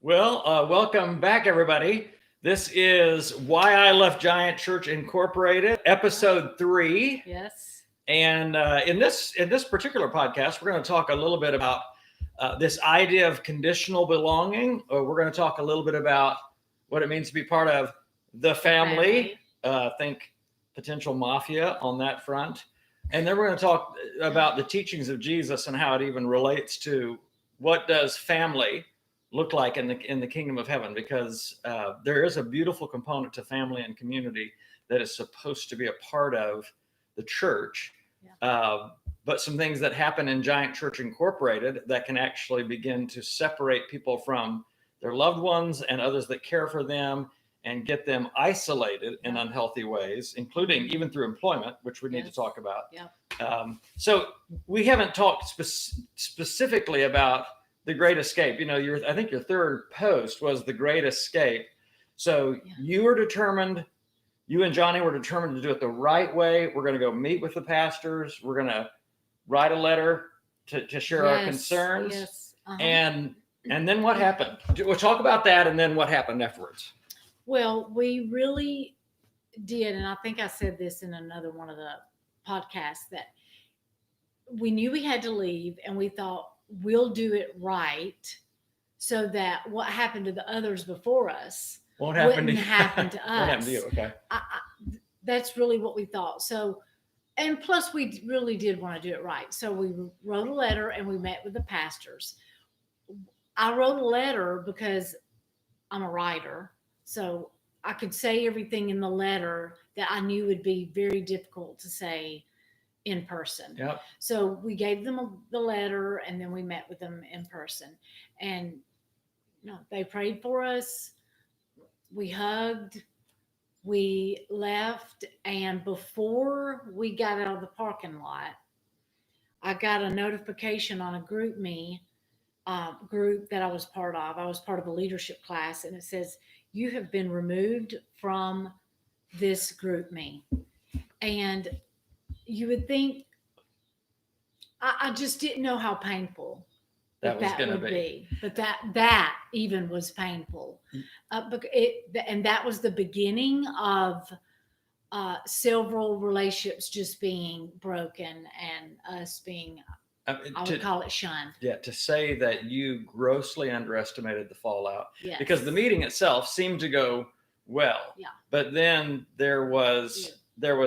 Welcome back, everybody. This is Why I Left Giant Church Incorporated, episode 3. Yes. And in this particular podcast, we're going to talk a little bit about this idea of conditional belonging. We're going to talk a little bit about what it means to be part of the family. Think potential mafia on that front. And then we're going to talk about the teachings of Jesus and how it even relates to what does family look like in the kingdom of heaven, because there is a beautiful component to family and community that is supposed to be a part of the church. Yeah. But some things that happen in Giant Church Incorporated that can actually begin to separate people from their loved ones and others that care for them and get them isolated in unhealthy ways, including even through employment, which we need to talk about. Yeah. So we haven't talked specifically about the Great Escape. I think your third post was the Great Escape. So you and Johnny were determined to do it the right way. We're going to go meet with the pastors. We're going to write a letter to share our concerns. Yes. And then what happened? We'll talk about that and then what happened afterwards. Well, we really did, and I think I said this in another one of the podcasts, that we knew we had to leave, and we thought we'll do it right so that what happened to the others before us wouldn't happen to us. Won't happen to you. Okay. That's really what we thought. So, and plus we really did want to do it right. So we wrote a letter and we met with the pastors. I wrote a letter because I'm a writer. So I could say everything in the letter that I knew would be very difficult to say in person. Yep. So we gave them the letter and then we met with them in person. And they prayed for us. We hugged. We left. And before we got out of the parking lot, I got a notification on a GroupMe group that I was part of. I was part of a leadership class, and it says, "You have been removed from this GroupMe." And you would think, I just didn't know how painful that would be. But that even was painful. And that was the beginning of several relationships just being broken and us being, I would call it, shunned. Yeah, to say that you grossly underestimated the fallout. Yes. Because the meeting itself seemed to go well. Yeah. But then there was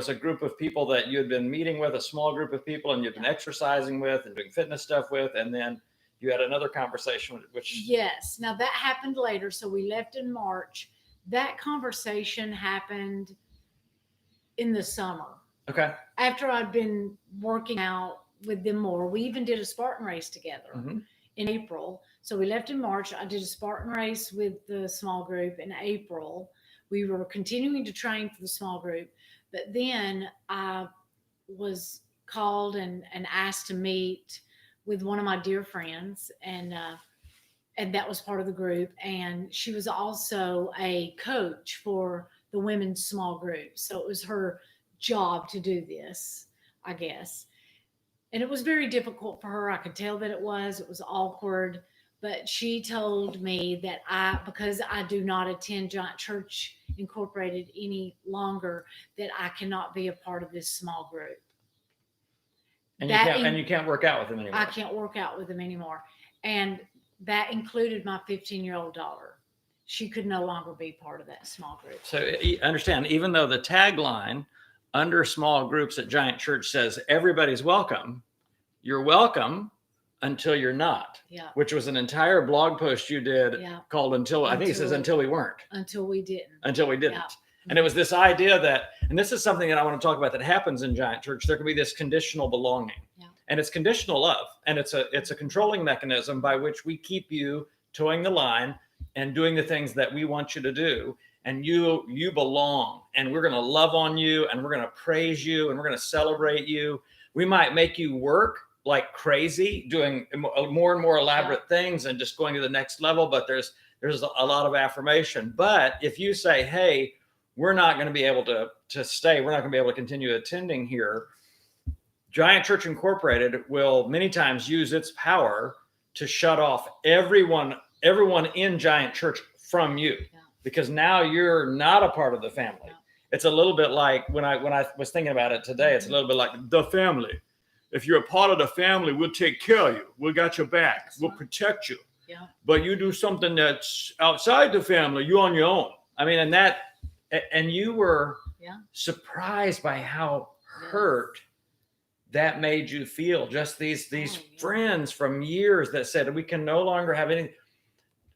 a group of people that you had been meeting with, a small group of people, and you've been exercising with and doing fitness stuff with, and then you had another conversation, which... Yes. Now that happened later. So we left in March. That conversation happened in the summer. Okay. After I'd been working out with them more. We even did a Spartan race together in April. So we left in March. I did a Spartan race with the small group in April. We were continuing to train for the small group. But then I was called and asked to meet with one of my dear friends, and that was part of the group. And she was also a coach for the women's small group. So it was her job to do this, I guess. And it was very difficult for her. I could tell that it was awkward. But she told me that because I do not attend Giant Church Incorporated any longer, that I cannot be a part of this small group. And you can't work out with them anymore. I can't work out with them anymore. And that included my 15-year-old daughter. She could no longer be part of that small group. So understand, even though the tagline under small groups at Giant Church says everybody's welcome, you're welcome until you're not. Yeah. Which was an entire blog post you did called I think it says Until We Weren't. Until we didn't. Until we didn't. Yeah. And it was this idea that, and this is something that I want to talk about that happens in Giant Church, there can be this conditional belonging. Yeah. And it's conditional love. And it's a controlling mechanism by which we keep you towing the line and doing the things that we want you to do. And you belong, and we're going to love on you, and we're going to praise you, and we're going to celebrate you. We might make you work like crazy, doing more and more elaborate things and just going to the next level. But there's a lot of affirmation. But if you say, hey, we're not going to be able to stay, we're not going to be able to continue attending here, Giant Church Incorporated will many times use its power to shut off everyone everyone in Giant Church from you, because now you're not a part of the family. Yeah. It's a little bit like when I was thinking about it today, it's a little bit like the family. If you're a part of the family, we'll take care of you. We got your back. That's We'll right. protect you. Yeah. But you do something that's outside the family, you're on your own. I mean, and you were surprised by how hurt that made you feel. Just these friends from years that said we can no longer have anything.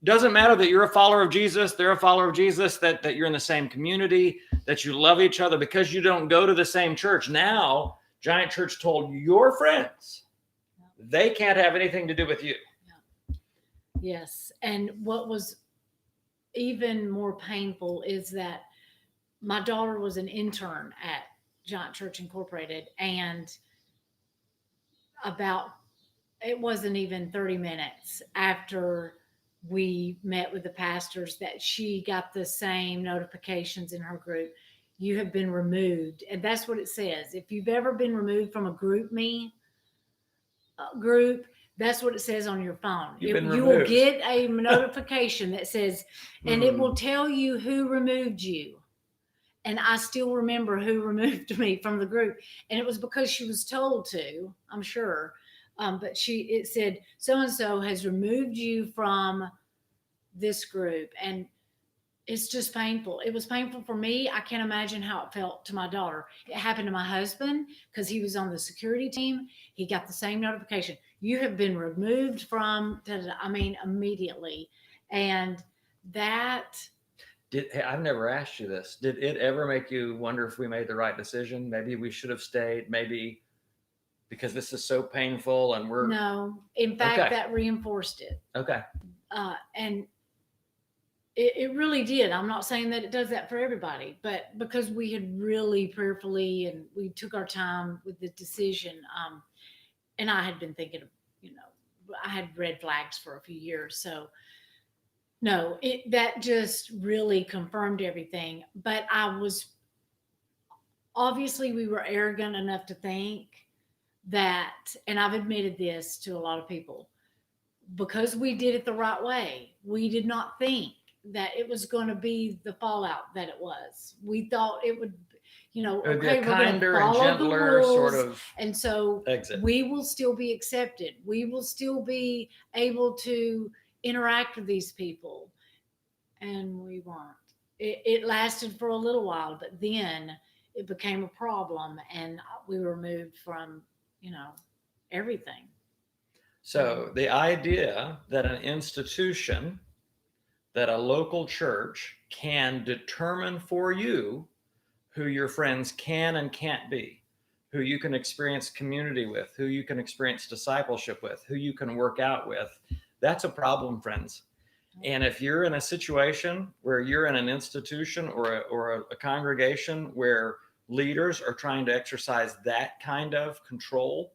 Doesn't matter that you're a follower of Jesus, they're a follower of Jesus, that you're in the same community, that you love each other, because you don't go to the same church. Now, Giant Church told your friends they can't have anything to do with you. Yes. And what was even more painful is that my daughter was an intern at Giant Church Incorporated, and it wasn't even 30 minutes after we met with the pastors that she got the same notifications in her group. You have been removed. And that's what it says. If you've ever been removed from a GroupMe group, that's what it says on your phone. You will get a notification that says, and it will tell you who removed you. And I still remember who removed me from the group. And it was because she was told to, I'm sure. But it said, so-and-so has removed you from this group. And it's just painful. It was painful for me. I can't imagine how it felt to my daughter. It happened to my husband because he was on the security team. He got the same notification. You have been removed from, immediately. And that... I've never asked you this. Did it ever make you wonder if we made the right decision? Maybe we should have stayed. Maybe because this is so painful and we're... No. In fact, that reinforced it. Okay. And it really did. I'm not saying that it does that for everybody, but because we had really prayerfully and we took our time with the decision, and I had been thinking of, I had red flags for a few years. So no, that just really confirmed everything. But obviously we were arrogant enough to think that, and I've admitted this to a lot of people, because we did it the right way, we did not think that it was going to be the fallout that it was. We thought it would, okay, we're going to follow the rules, sort of, and so exit. We will still be accepted. We will still be able to interact with these people, and we weren't. It lasted for a little while, but then it became a problem, and we were moved from, everything. So the idea that an institution, that a local church can determine for you who your friends can and can't be, who you can experience community with, who you can experience discipleship with, who you can work out with, that's a problem, friends. And if you're in a situation where you're in an institution or a congregation where leaders are trying to exercise that kind of control,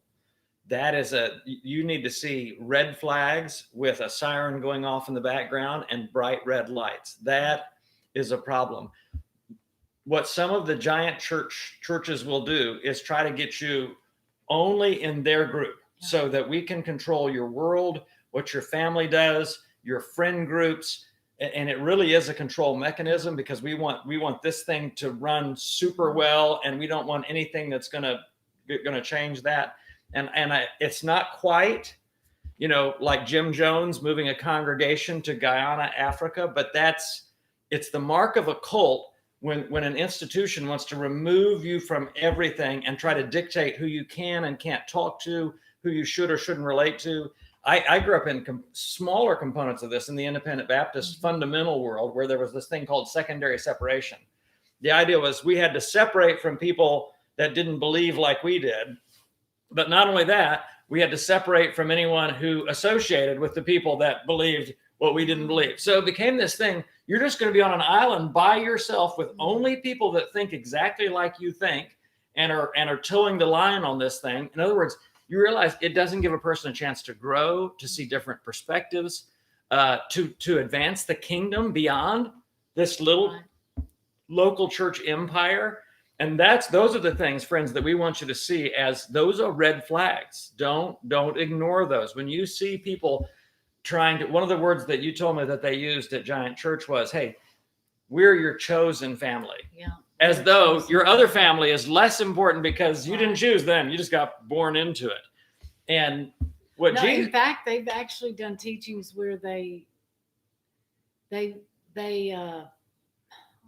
you need to see red flags with a siren going off in the background and bright red lights. That is a problem. What some of the Giant churches will do is try to get you only in their group so that we can control your world, what your family does, your friend groups. And it really is a control mechanism, because we want this thing to run super well, and we don't want anything that's going to change that. And it's not quite, like Jim Jones moving a congregation to Guyana, Africa, but it's the mark of a cult when an institution wants to remove you from everything and try to dictate who you can and can't talk to, who you should or shouldn't relate to. I grew up in smaller components of this in the Independent Baptist fundamental world, where there was this thing called secondary separation. The idea was we had to separate from people that didn't believe like we did. But not only that, we had to separate from anyone who associated with the people that believed what we didn't believe. So it became this thing. You're just going to be on an island by yourself with only people that think exactly like you think and are towing the line on this thing. In other words, you realize it doesn't give a person a chance to grow, to see different perspectives, to advance the kingdom beyond this little local church empire. And those are the things, friends, that we want you to see as those are red flags. Don't ignore those. When you see people one of the words that you told me that they used at Giant Church was, hey, we're your chosen family. Yeah. As though your other family is less important because you didn't Right. choose them. You just got born into it. And what No, Jesus, in fact, they've actually done teachings where they I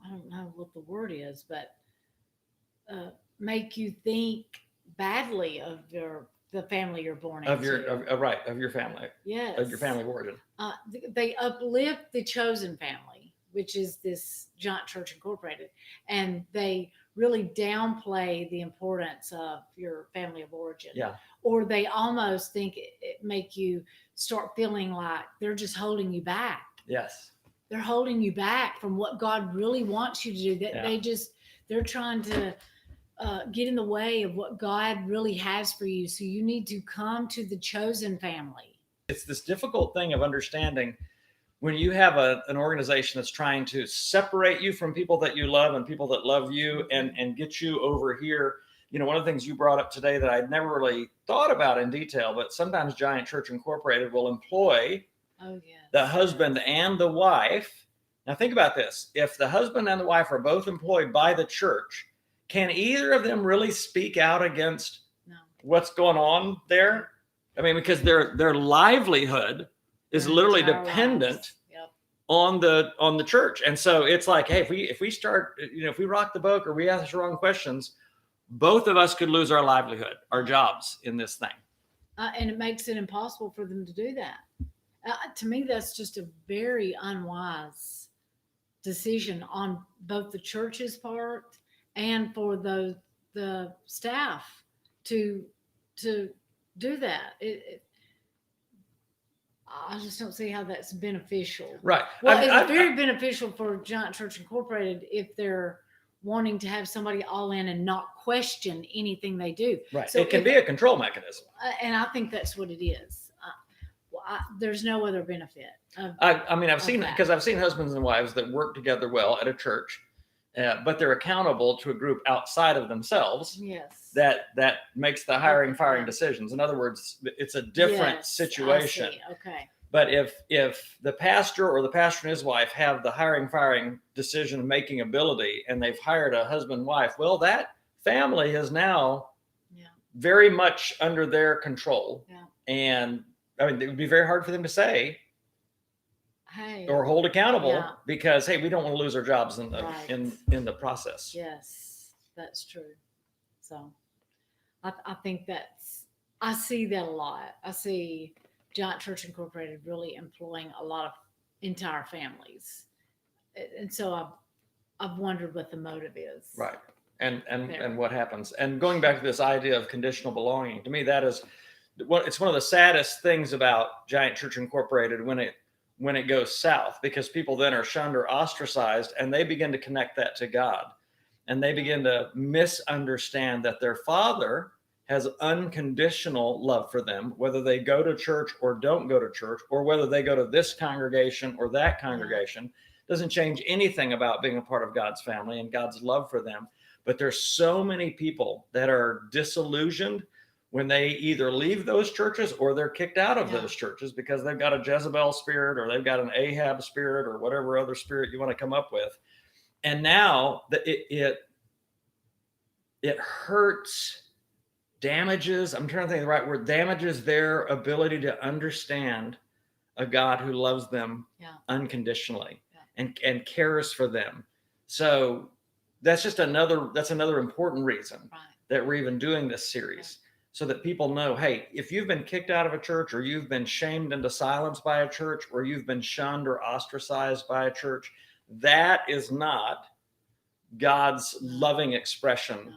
don't know what the word is, but make you think badly of the family you're born of into. of your family, Yes. of your family of origin. They uplift the chosen family, which is this Giant Church Incorporated, and they really downplay the importance of your family of origin. Yeah. Or they almost think it make you start feeling like they're just holding you back. Yes. They're holding you back from what God really wants you to do. That they're trying to get in the way of what God really has for you. So you need to come to the chosen family. It's this difficult thing of understanding when you have an organization that's trying to separate you from people that you love and people that love you and get you over here. One of the things you brought up today that I'd never really thought about in detail, but sometimes Giant Church Incorporated will employ the husband and the wife. Now think about this. If the husband and the wife are both employed by the church, can either of them really speak out against what's going on there? I mean, because their livelihood is literally dependent on the church. And so it's like, hey, if we start, if we rock the boat or we ask the wrong questions, both of us could lose our livelihood, our jobs in this thing. And it makes it impossible for them to do that. To me, that's just a very unwise decision on both the church's part and for the staff to do that. I just don't see how that's beneficial. Right. Well, it's very beneficial for Giant Church Incorporated if they're wanting to have somebody all in and not question anything they do. Right. So it can be a control mechanism. And I think that's what it is. There's no other benefit. I've seen husbands and wives that work together well at a church, but they're accountable to a group outside of themselves. Yes. That makes the hiring, firing decisions. In other words, it's a different situation. I see. Okay. But if the pastor or the pastor and his wife have the hiring, firing decision making ability, and they've hired a husband and wife, well, that family is now very much under their control. Yeah. And it would be very hard for them to say, hey, or hold accountable because, hey, we don't want to lose our jobs in the process. Yes, that's true. So I think I see that a lot. I see Giant Church Incorporated really employing a lot of entire families. And so I've wondered what the motive is. Right. And what happens. And going back to this idea of conditional belonging, to me, it's one of the saddest things about Giant Church Incorporated when it goes south, because people then are shunned or ostracized, and they begin to connect that to God, and they begin to misunderstand that their Father has unconditional love for them, whether they go to church or don't go to church, or whether they go to this congregation or that congregation. Doesn't change anything about being a part of God's family and God's love for them. But there's so many people that are disillusioned when they either leave those churches or they're kicked out of those churches because they've got a Jezebel spirit or they've got an Ahab spirit or whatever other spirit you want to come up with. And now it hurts, damages, I'm trying to think of the right word, damages their ability to understand a God who loves them unconditionally and cares for them. So that's another important reason that we're even doing this series. So that people know, hey, if you've been kicked out of a church, or you've been shamed into silence by a church, or you've been shunned or ostracized by a church, that is not God's loving expression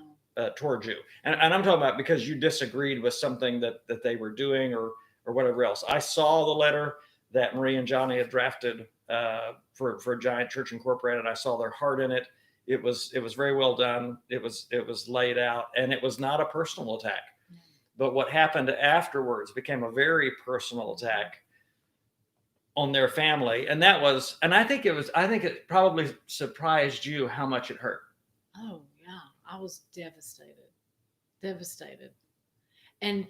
towards you. And I'm talking about because you disagreed with something that they were doing or whatever else. I saw the letter that Marie and Johnny had drafted for Giant Church Incorporated. I saw their heart in it. It was very well done. It was laid out, and it was not a personal attack. But what happened afterwards became a very personal attack on their family. And I think it probably surprised you how much it hurt. Oh yeah. I was devastated. And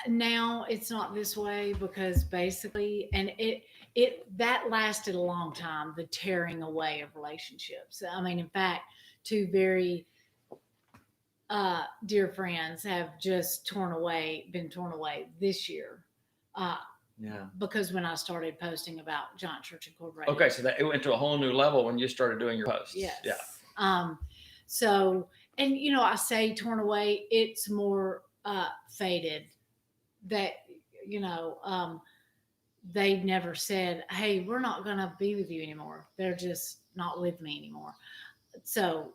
Now it's not this way because basically, and it that lasted a long time, the tearing away of relationships. I mean, in fact, two very dear friends have just been torn away this year. Uh, Yeah. because when I started posting about Giant Church Incorporated. Okay, so that it went to a whole new level when you started doing your posts. Yes. Yeah. So, and I say torn away, it's more faded. That they never said, "Hey, we're not going to be with you anymore." They're just not with me anymore. So,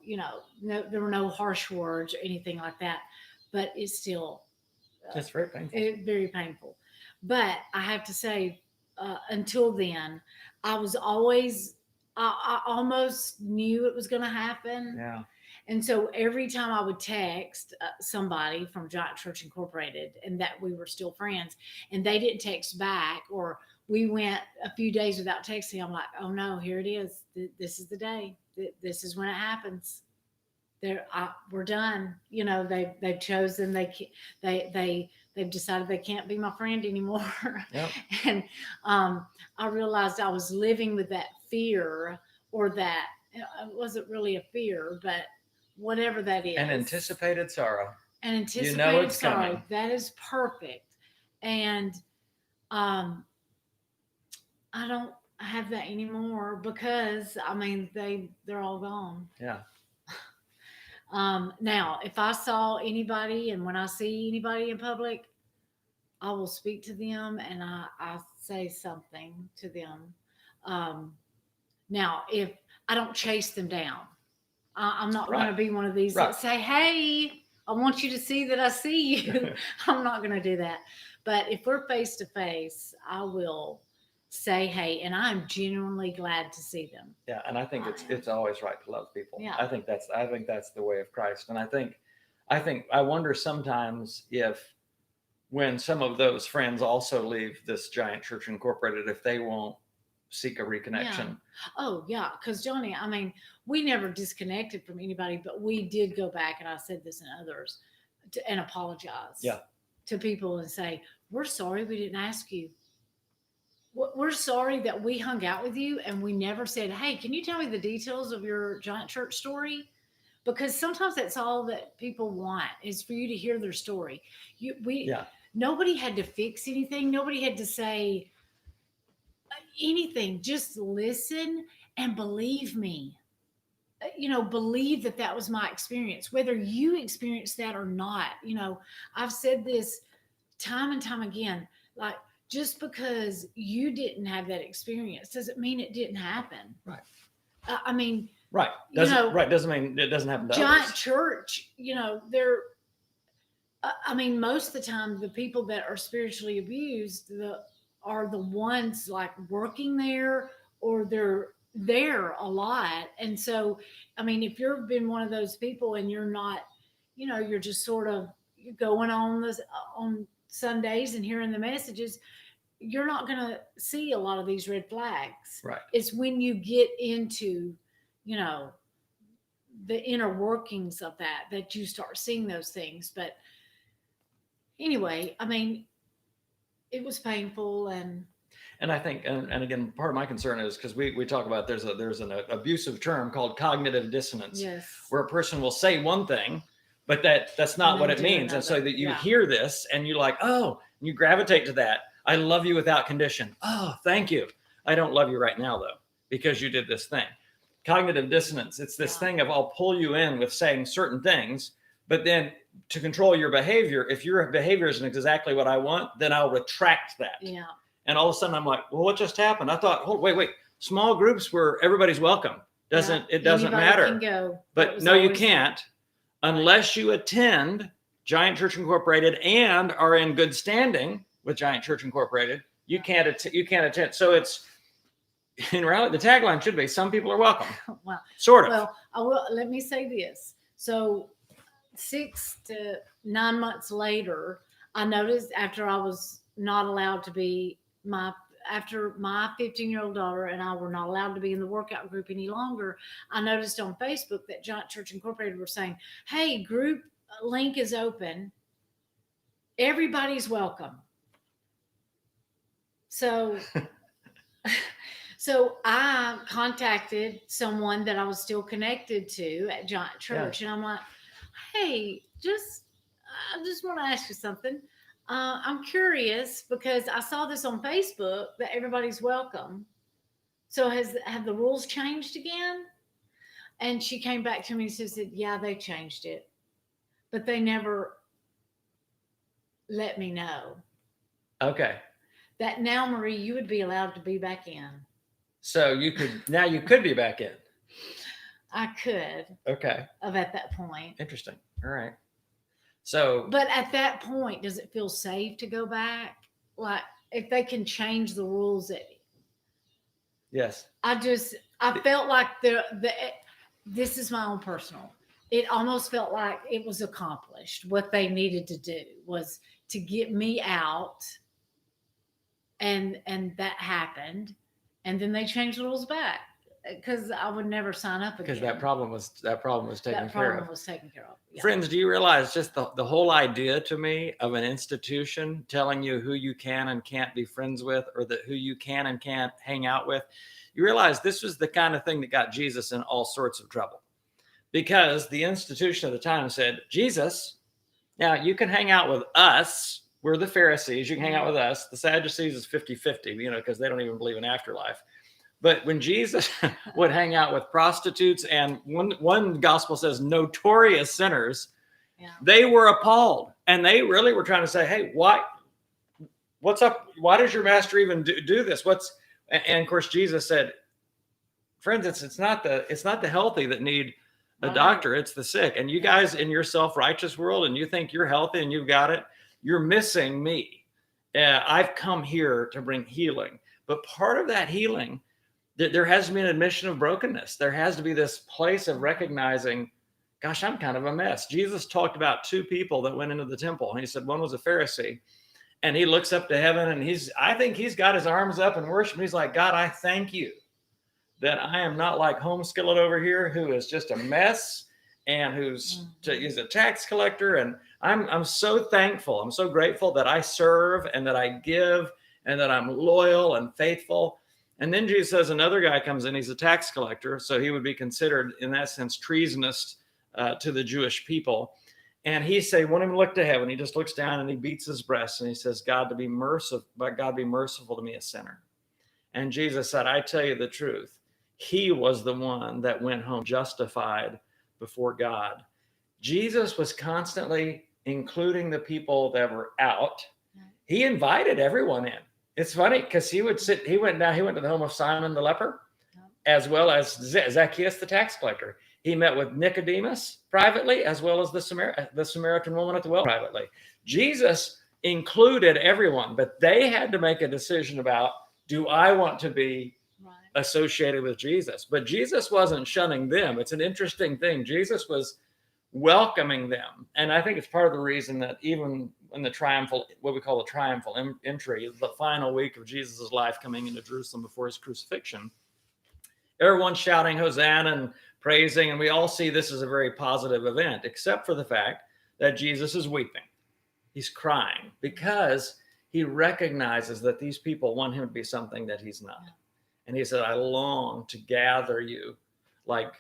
no, there were no harsh words or anything like that. But it's still It's very painful. very painful. But I have to say, until then, I was always, I almost knew it was going to happen. Yeah. And so every time I would text somebody from Giant Church Incorporated and that we were still friends and they didn't text back, or we went a few days without texting, I'm like, oh no, here it is. This is the day. This is when it happens. We're done. They've chosen, they've decided they can't be my friend anymore. Yep. And I realized I was living with that fear, or that it wasn't really a fear, but whatever that is. An anticipated sorrow. An anticipated it's sorrow. coming. That is perfect. And I don't have that anymore because they're all gone. Yeah. Now, if I saw anybody, and when I see anybody in public, I will speak to them and I say something to them. Now, if I don't chase them down, I'm not going to be one of these that say, "Hey, I want you to see that I see you." I'm not going to do that. But if we're face to face, I will say, "Hey," and I'm genuinely glad to see them. Yeah, and I think it's always right to love people. Yeah. I think that's the way of Christ. And I wonder sometimes if, when some of those friends also leave this Giant Church Incorporated, if they won't seek a reconnection. Yeah. Oh yeah, because Johnny, we never disconnected from anybody, but we did go back, and I said this and others, and apologize. Yeah. To people and say, "We're sorry we didn't ask you. We're sorry that we hung out with you and we never said, 'Hey, can you tell me the details of your Giant Church story?'" Because sometimes that's all that people want, is for you to hear their story. Nobody had to fix anything. Nobody had to say anything. Just listen and believe me. Believe that was my experience, whether you experienced that or not. I've said this time and time again, like, just because you didn't have that experience doesn't mean it didn't happen. Right. Right. Doesn't mean it doesn't happen to Giant others. Church, they're, most of the time, the people that are spiritually abused are the ones like working there, or they're there a lot. And so, if you've been one of those people and you're not, you're just sort of going on Sundays and hearing the messages, you're not going to see a lot of these red flags. Right. It's when you get into, the inner workings of that you start seeing those things. But anyway, it was painful. And I think, and again, part of my concern is because we talk about there's an abusive term called cognitive dissonance. Yes. Where a person will say one thing, but that's not what it means. Another. And so that you hear this and you're like, oh, and you gravitate to that. I love you without condition. Oh, thank you. I don't love you right now though, because you did this thing. Cognitive dissonance. It's this thing of, I'll pull you in with saying certain things, but then to control your behavior, if your behavior isn't exactly what I want, then I'll retract that. Yeah. And all of a sudden I'm like, well, what just happened? I thought, oh, wait, small groups where everybody's welcome. It doesn't Anybody matter. can go. But no, you can't, unless you attend Giant Church Incorporated and are in good standing with Giant Church Incorporated. You can't attend. So it's, in reality, the tagline should be, some people are welcome. Well, Sort of. Well, let me say this. So 6 to 9 months later, I noticed, after I was not allowed to be after my 15-year-old daughter and I were not allowed to be in the workout group any longer, I noticed on Facebook that Giant Church Incorporated were saying, "Hey, group link is open. everybody's welcome. So so I contacted someone that I was still connected to at Giant Church, and I'm like, hey, I just want to ask you something. I'm curious because I saw this on Facebook that everybody's welcome. So have the rules changed again? And she came back to me and said, yeah, they changed it, but they never let me know Okay. that now, Marie, you would be allowed to be back in. So you could be back in. I could Okay. have at that point. Interesting. All right. So, But at that point, does it feel safe to go back? Like if they can change the rules yes. I felt like this is my own personal. It almost felt like it was accomplished. What they needed to do was to get me out, and that happened, and then they changed the rules back because I would never sign up again. Because that problem was taken care of. Yeah. Friends, do you realize just the whole idea to me of an institution telling you who you can and can't be friends with, or who you can and can't hang out with? You realize this was the kind of thing that got Jesus in all sorts of trouble, because the institution of the time said, Jesus, now you can hang out with us. We're the Pharisees. You can hang out with us. The Sadducees is 50-50, because they don't even believe in afterlife. But when Jesus would hang out with prostitutes and one gospel says notorious sinners, they were appalled. And they really were trying to say, hey, what's up? Why does your master even do this? And of course, Jesus said, friends, it's not the healthy that need a doctor, it's the sick. And you guys in your self-righteous world, and you think you're healthy and you've got it, you're missing me. I've come here to bring healing. But part of that healing, there has to be an admission of brokenness. There has to be this place of recognizing, gosh, I'm kind of a mess. Jesus talked about two people that went into the temple. And he said one was a Pharisee, and he looks up to heaven, and I think he's got his arms up in worship. He's like, God, I thank you that I am not like Home Skillet over here, who is just a mess and he's a tax collector. And I'm so thankful. I'm so grateful that I serve and that I give and that I'm loyal and faithful. And then Jesus says another guy comes in, he's a tax collector. So he would be considered, in that sense, treasonous to the Jewish people. And he say, want him to look to heaven. He just looks down and he beats his breast and he says, God be merciful to me, a sinner. And Jesus said, I tell you the truth. He was the one that went home justified before God. Jesus was constantly including the people that were out. He invited everyone in. It's funny because he went to the home of Simon the leper, as well as Zacchaeus the tax collector. He met with Nicodemus privately, as well as the Samaritan woman at the well privately. Jesus included everyone, but they had to make a decision about, do I want to be associated with Jesus? But Jesus wasn't shunning them. It's an interesting thing. Jesus was welcoming them. And I think it's part of the reason that even in what we call the triumphal entry, the final week of Jesus' life coming into Jerusalem before his crucifixion, everyone's shouting Hosanna and praising, and we all see this as a very positive event, except for the fact that Jesus is weeping. He's crying because he recognizes that these people want him to be something that he's not. And he said, I long to gather you like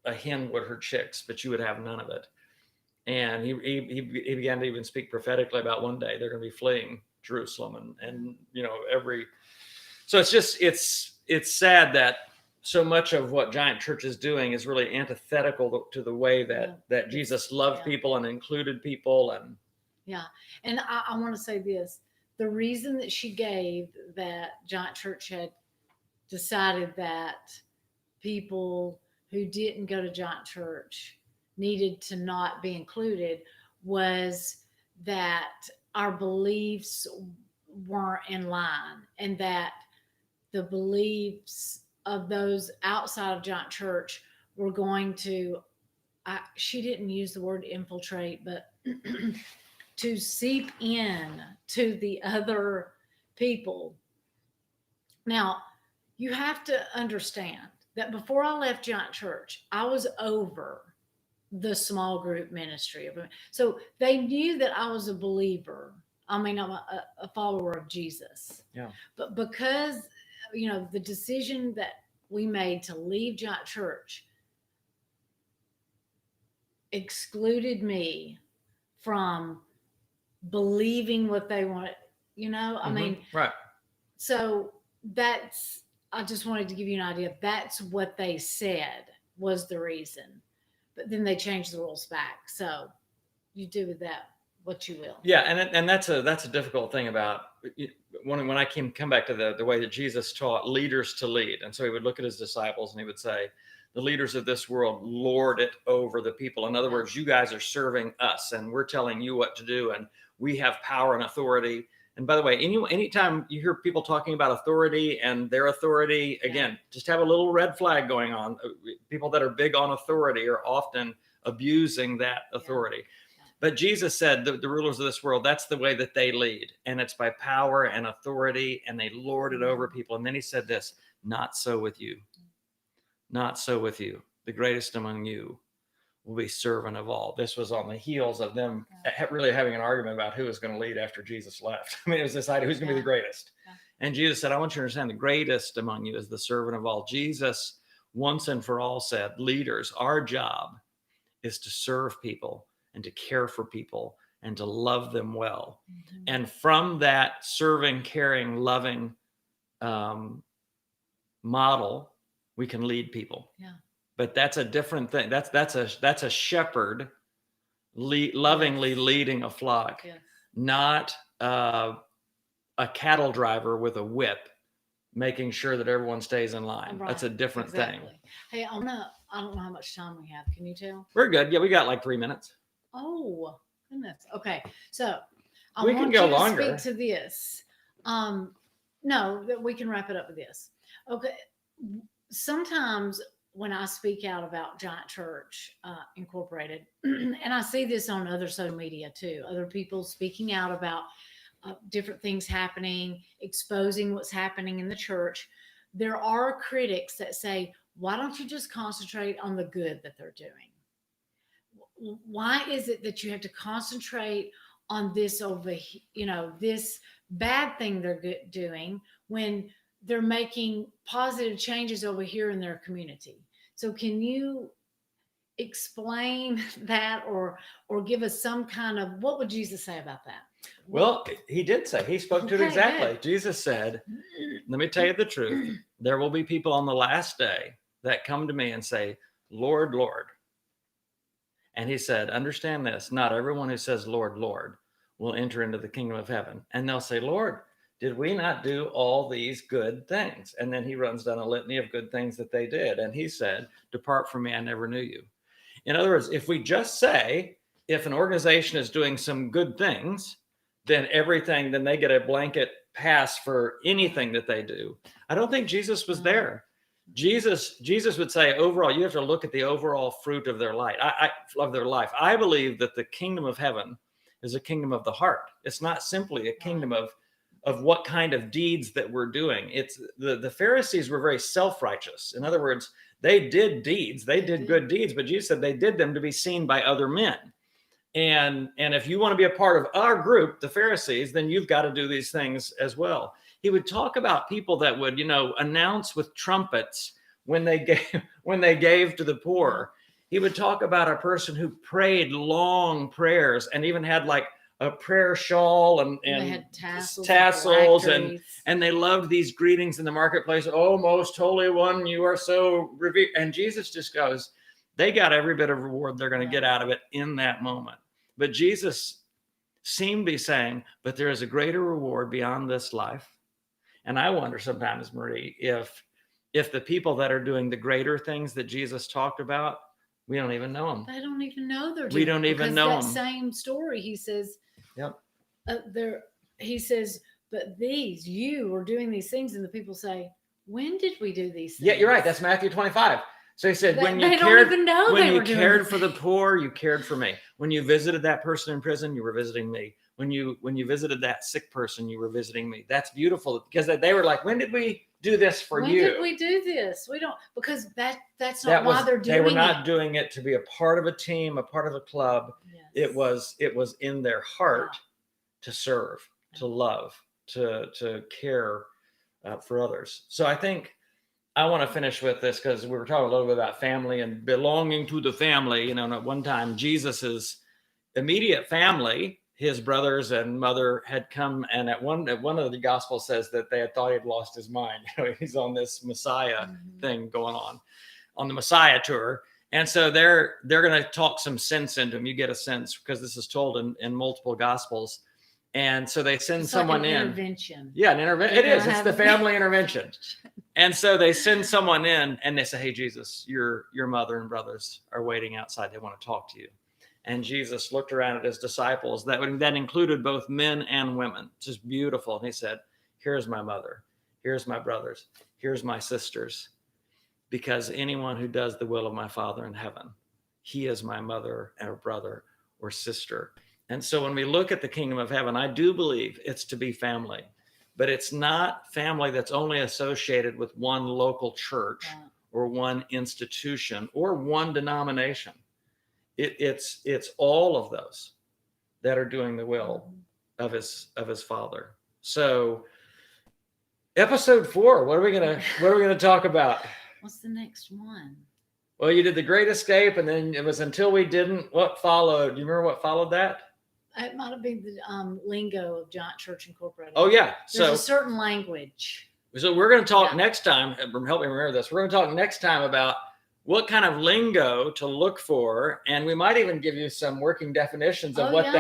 a hen would her chicks, but you would have none of it. And he began to even speak prophetically about one day they're going to be fleeing Jerusalem. And so it's sad that so much of what Giant Church is doing is really antithetical to the way that Jesus loved people and included people. And I want to say this. The reason that she gave that Giant Church had decided that people who didn't go to Giant Church needed to not be included was that our beliefs weren't in line, and that the beliefs of those outside of Giant Church were going to, she didn't use the word infiltrate, but to seep in to the other people. Now, you have to understand that before I left Giant Church, I was over the small group ministry. So they knew that I was a believer. I mean, I'm a follower of Jesus. Yeah. But because, the decision that we made to leave Giant Church excluded me from believing what they wanted, I mean, right. So I just wanted to give you an idea. That's what they said was the reason. But then they changed the rules back. So you do with that what you will. Yeah, and that's a difficult thing about when I come back to the way that Jesus taught leaders to lead. And so he would look at his disciples and he would say, the leaders of this world lord it over the people. In other words, you guys are serving us and we're telling you what to do, and we have power and authority. And by the way, anytime you hear people talking about authority and their authority, again, just have a little red flag going on. People that are big on authority are often abusing that authority. But Jesus said the rulers of this world, that's the way that they lead. And it's by power and authority, and they lord it over people. And then he said this, not so with you. Not so with you. The greatest among you will be servant of all. This was on the heels of them really having an argument about who was going to lead after Jesus left. I mean, it was this idea, who's going to be the greatest? And Jesus said, I want you to understand the greatest among you is the servant of all. Jesus once and for all said, leaders, our job is to serve people and to care for people and to love them well. Mm-hmm. And from that serving, caring, loving model, we can lead people. Yeah. But that's a different thing. That's a shepherd lovingly leading a flock, not a cattle driver with a whip making sure that everyone stays in line. Right. That's a different thing. Hey, I don't know how much time we have. Can you tell? We're good. Yeah, we got like 3 minutes. Oh, goodness. Okay. So we can go longer. Speak to this. No, we can wrap it up with this. Okay. Sometimes when I speak out about Giant Church Incorporated, and I see this on other social media too, other people speaking out about different things happening, exposing what's happening in the church, there are critics that say, why don't you just concentrate on the good that they're doing? Why is it that you have to concentrate on this this bad thing they're doing when they're making positive changes over here in their community? So can you explain that or give us some kind of, what would Jesus say about that? Well, he did say, he spoke to it exactly. Good. Jesus said, let me tell you the truth. There will be people on the last day that come to me and say, Lord, Lord. And he said, understand this, not everyone who says, Lord, Lord, will enter into the kingdom of heaven. And they'll say, Lord, did we not do all these good things? And then he runs down a litany of good things that they did. And he said, depart from me, I never knew you. In other words, if we just say, if an organization is doing some good things, then they get a blanket pass for anything that they do. I don't think Jesus was there. Jesus would say, overall, you have to look at the overall fruit of their life. I believe that the kingdom of heaven is a kingdom of the heart. It's not simply a kingdom of what kind of deeds that we're doing. It's the Pharisees were very self-righteous. In other words, they did deeds, they did good deeds, but Jesus said they did them to be seen by other men. And if you want to be a part of our group, the Pharisees, then you've got to do these things as well. He would talk about people that would, announce with trumpets when they gave to the poor. He would talk about a person who prayed long prayers and even had like a prayer shawl and they had tassels and they loved these greetings in the marketplace. Oh, most holy one, you are so revered. And Jesus just goes, they got every bit of reward they're going to get out of it in that moment. But Jesus seemed to be saying, but there is a greater reward beyond this life. And I wonder sometimes, Marie, if the people that are doing the greater things that Jesus talked about, we don't even know them. They don't even know they're doing. We don't even know them. Same story. He says, yep. He says, but you are doing these things. And the people say, when did we do these things? Yeah, you're right. That's Matthew 25. So he said, when you cared for the poor, you cared for me. When you visited that person in prison, you were visiting me. when you visited that sick person, you were visiting me. That's beautiful, because they were like, when did we do this for when you? did we do this? We don't, because that's not That why was, they're doing they were not it. doing it to be a part of a team, a part of a club. Yes. It was in their heart Yeah. to serve, to love, to care for others. So I think I want to finish with this, because we were talking a little bit about family and belonging to the family. And at one time, Jesus's immediate family, his brothers and mother, had come, and at one of the gospels says that they had thought he'd lost his mind. He's on this Messiah thing going on the Messiah tour. And so they're going to talk some sense into him. You get a sense, because this is told in multiple gospels. And so they send It's someone like an in. Intervention. Yeah, an intervention. It is. It's the family intervention. And so they send someone in, and they say, hey, Jesus, your mother and brothers are waiting outside. They want to talk to you. And Jesus looked around at his disciples. That included both men and women. Just beautiful. And he said, here's my mother. Here's my brothers. Here's my sisters. Because anyone who does the will of my Father in heaven, he is my mother or brother or sister. And so when we look at the kingdom of heaven, I do believe it's to be family. But it's not family that's only associated with one local church or one institution or one denomination. It's all of those that are doing the will of his Father. So, episode 4, what are we gonna talk about? What's the next one? Well, you did the Great Escape, and then it was Until We Didn't. What followed? Do you remember what folled that? It might have been the lingo of Giant Church Incorporated. Oh yeah, There's a certain language. So we're going to talk next time. Help me remember this. We're going to talk next time about what kind of lingo to look for, and we might even give you some working definitions of what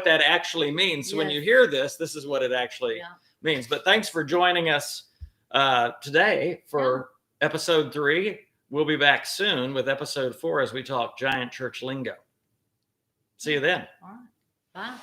that actually means. So when you hear this is what it actually means. But thanks for joining us today for episode 3. We'll be back soon with episode 4 as we talk Giant Church lingo. See you then. All right. Bye.